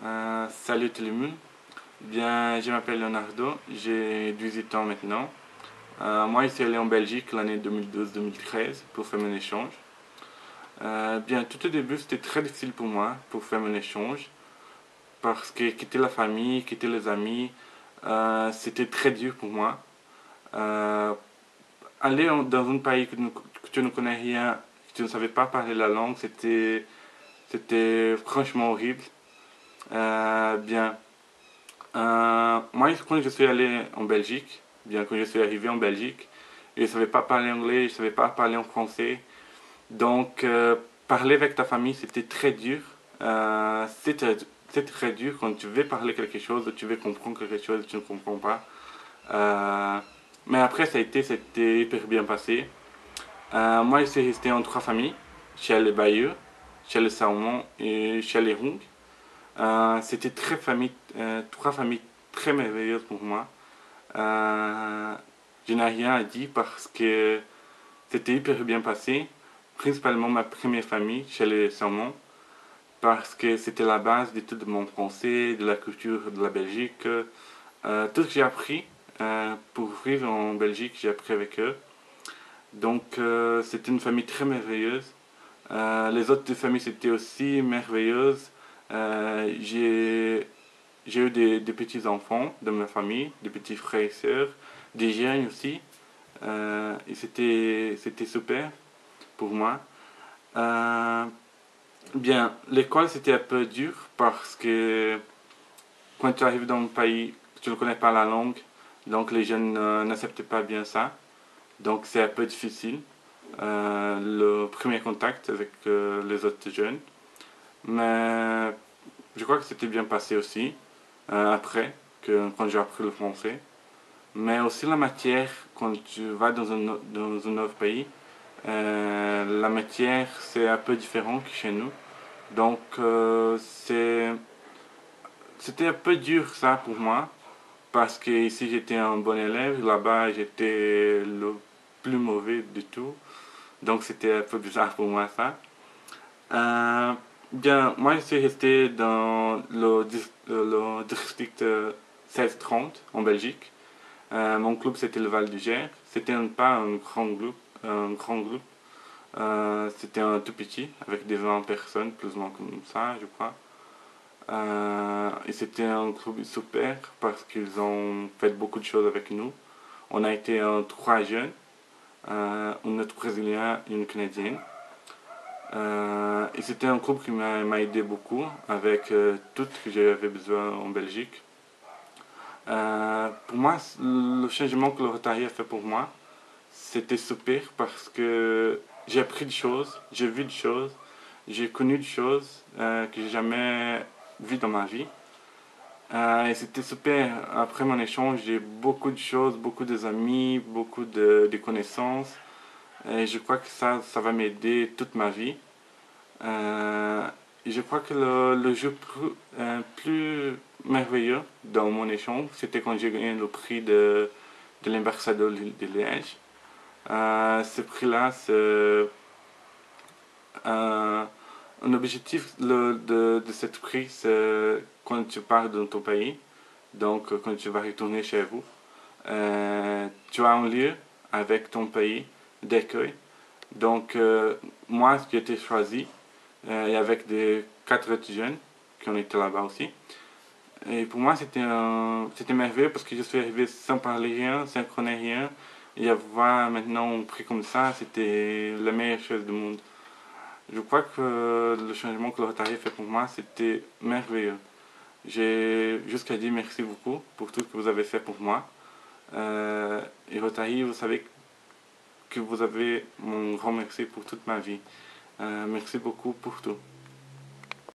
Salut tout le monde. Bien, je m'appelle Leonardo, j'ai 18 ans maintenant. Moi, je suis allé en Belgique l'année 2012-2013 pour faire mon échange. Bien, tout au début, c'était très difficile pour moi pour faire mon échange parce que quitter la famille, quitter les amis, c'était très dur pour moi. Euh, dans un pays que tu ne connais rien, que tu ne savais pas parler la langue, c'était franchement horrible. Bien. Moi, quand je suis allé en Belgique, bien quand je suis arrivé en Belgique, je ne savais pas parler anglais, je ne savais pas parler en français. Donc, parler avec ta famille, c'était très dur. C'est très dur quand tu veux parler quelque chose, tu veux comprendre quelque chose, tu ne comprends pas. Euh, mais après, c'était hyper bien passé. Moi, je suis resté en trois familles, chez les Bayeux, chez les Salmons et chez les Rongs. C'était trois familles très merveilleuses pour moi. Euh, je n'ai rien à dire parce que c'était hyper bien passé. Principalement ma première famille chez les Salmons parce que c'était la base de tout mon français, de la culture de la Belgique. Tout ce que j'ai appris pour vivre en Belgique, j'ai appris avec eux. Donc c'était une famille très merveilleuse. Les autres familles c'était aussi merveilleuses. J'ai eu des petits-enfants de ma famille, des petits frères et sœurs, des jeunes aussi. Et c'était super pour moi. Euh, Bien, l'école c'était un peu dur parce que quand tu arrives dans un pays, tu ne connais pas la langue, donc les jeunes n'acceptent pas bien ça. Donc c'est un peu difficile, le premier contact avec les autres jeunes. Mais je crois que c'était bien passé aussi, après, quand j'ai appris le français. Mais aussi la matière, quand tu vas dans un autre pays, la matière c'est un peu différent que chez nous. Donc c'était un peu dur ça pour moi, parce que ici j'étais un bon élève, là-bas j'étais le plus mauvais du tout. Donc c'était un peu bizarre pour moi ça. Euh, Bien, moi je suis resté dans le district 1630 en Belgique. Mon club c'était le Val du Gers. C'était pas un grand groupe. Un grand groupe. C'était un tout petit, avec des 20 personnes, plus ou moins comme ça, je crois. Et c'était un club super parce qu'ils ont fait beaucoup de choses avec nous. On a été trois jeunes, un autre Brésilien et une Canadienne. Et c'était un groupe qui m'a aidé beaucoup avec tout ce que j'avais besoin en Belgique. Pour moi, le changement que le Rotary a fait pour moi, c'était super parce que j'ai appris des choses, j'ai vu des choses, j'ai connu des choses que j'ai jamais vues dans ma vie. Et c'était super. Après mon échange, j'ai beaucoup de choses, beaucoup d'amis, beaucoup de connaissances. Et je crois que ça va m'aider toute ma vie. Euh, et je crois que le jeu plus merveilleux dans mon échange, c'était quand j'ai gagné le prix de l'ambassadeur de Liège. Ce prix-là, c'est un objectif de cette prix, c'est quand tu pars de ton pays, donc quand tu vas retourner chez vous, tu as un lieu avec ton pays d'accueil. Donc moi, j'ai été choisi et avec des quatre autres jeunes qui ont été là-bas aussi. Et pour moi, c'était merveilleux parce que je suis arrivé sans parler rien, sans connaître rien. Et avoir maintenant un prix comme ça, c'était la meilleure chose du monde. Je crois que le changement que le Rotary fait pour moi, c'était merveilleux. J'ai juste qu'à dire merci beaucoup pour tout ce que vous avez fait pour moi. Et Rotary, vous savez que vous avez mon grand merci pour toute ma vie. Merci beaucoup pour tout.